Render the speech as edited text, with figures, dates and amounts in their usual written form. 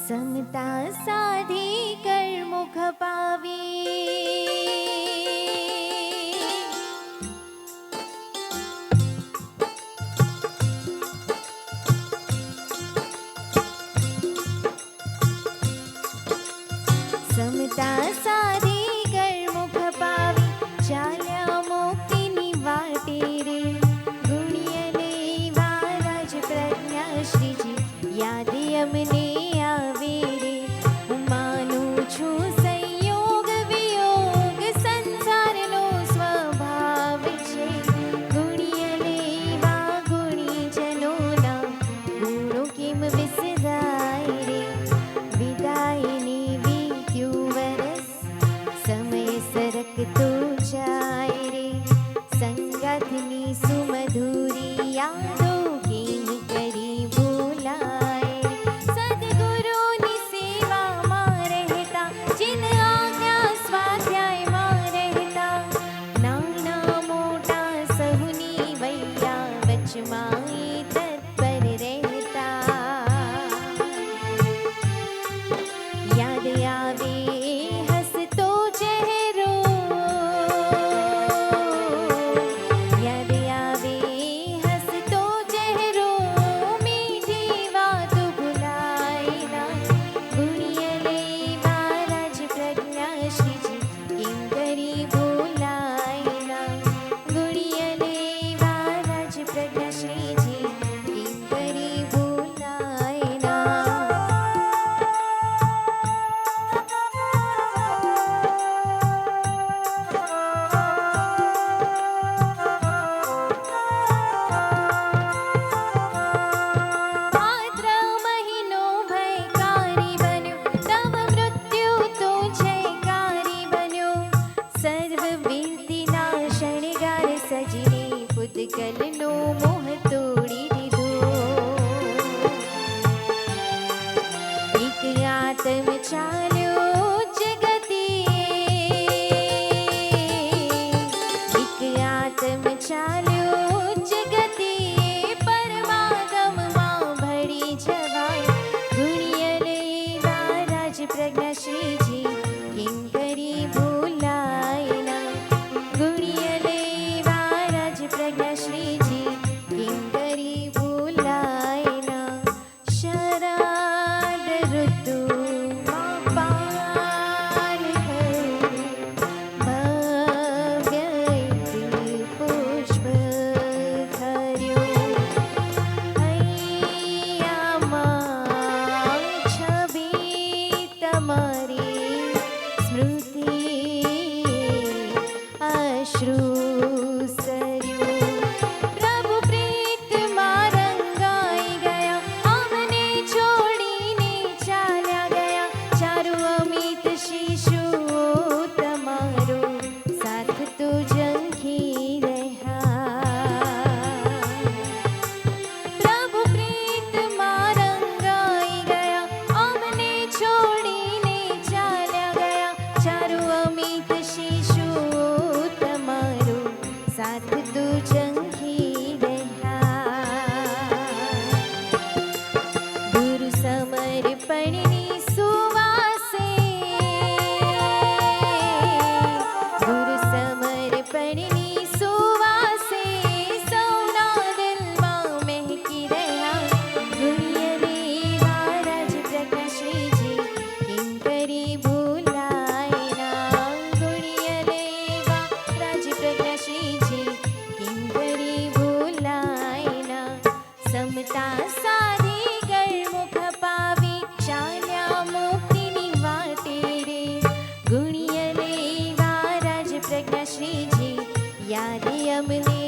समता साधी कर मुख पावी समता साधी कर मुख पावी चाल्या मुक्तिनी वाटे रे गुणियले वाराज प्रज्ञा श्रीजी यादे अमने आवे रे माનું છું સંયોગ વિયોગ સંસારનો સ્વભાવ છે ગુણિયલે વા ગુણીજનોના ગુણો કેમ વિસરાય રે વિદાયની વીત્યું વરસ સમય સરકતો જાય રે સંગાથની સુમધુરી યાદો કેમ કરી ભૂલાય સદગુરુની સેવામાં રહેતા जिन आज्ञा स्वाध्यायમાં રહેતા નાના મોટા સહુની વૈયા વચમાં તત્પર રહેતા યાદ આવે હસતો ચહેરો યાદ આવે હસતો ચહેરો મીઠી વાતો ભૂલાય ના ગુણિયલે વારાજ પ્રજ્ઞા શ્રીજી કેમ કરી ભૂલાય ના ગુણિયલે વારાજ પ્રજ્ઞા શ્રીજી કેમ કરી ભૂલાય ના ભાદ્ર મહિનો ભયકારી બન્યો તવ મૃત્યુ તો જયકારી બન્યો સર્વ વીરતીના શણગાર સજીને પૂતગલનો મોહ તોડી દીધો એક આત્મ ચાલ્યો જગતીએ એક આત્મ ચાલ્યો જગતીએ પરમાગમમાં ભળી જવાય ગુણિયલે વારાજ પ્રજ્ઞા શ્રીજી કેમ કરી ભૂલાય ના ગુણિયલે વારાજ પ્રજ્ઞા શ્રીજી કેમ કરી ભૂલાય ના શરદ ઋતુમાં પાન ભવ્ય પુષ્પ ધર્યો હૈયામાં છબી તમારી સ્મૃતિ અશ્રુ સરયું પ્રભુ પ્રીતમાં રંગાઈ ગયા અમને છોડીને ચાલ્યા ગયા ચારુ અમિત શિશુ તમારો સાથ તો ઝંખી રહ્યા પ્રભુ પ્રીતમાં રંગાઈ ગયા અમને છોડીને ચાલ્યા ગયા ચારુ અમિત શિશુ તમારો સાથ તો ઝંખી રહ્યા ગુરુ સમર્પણની સુવાસે ગુરુ સમર્પણની સુવાસે સૌના દિલમાં મહેકી રહ્યા ગુણિયલે વારાજ પ્રજ્ઞા શ્રીજી કેમ કરી ભૂલાય ના ગુણિયલે વારાજ પ્રજ્ઞા શ્રીજી કેમ કરી ભૂલાય ના સમતા સાધી કર મુખ પાવી ચાલ્યા મુક્તિની વાટે રે ગુણિયલે વારાજ પ્રજ્ઞા શ્રીજી યાદે અમને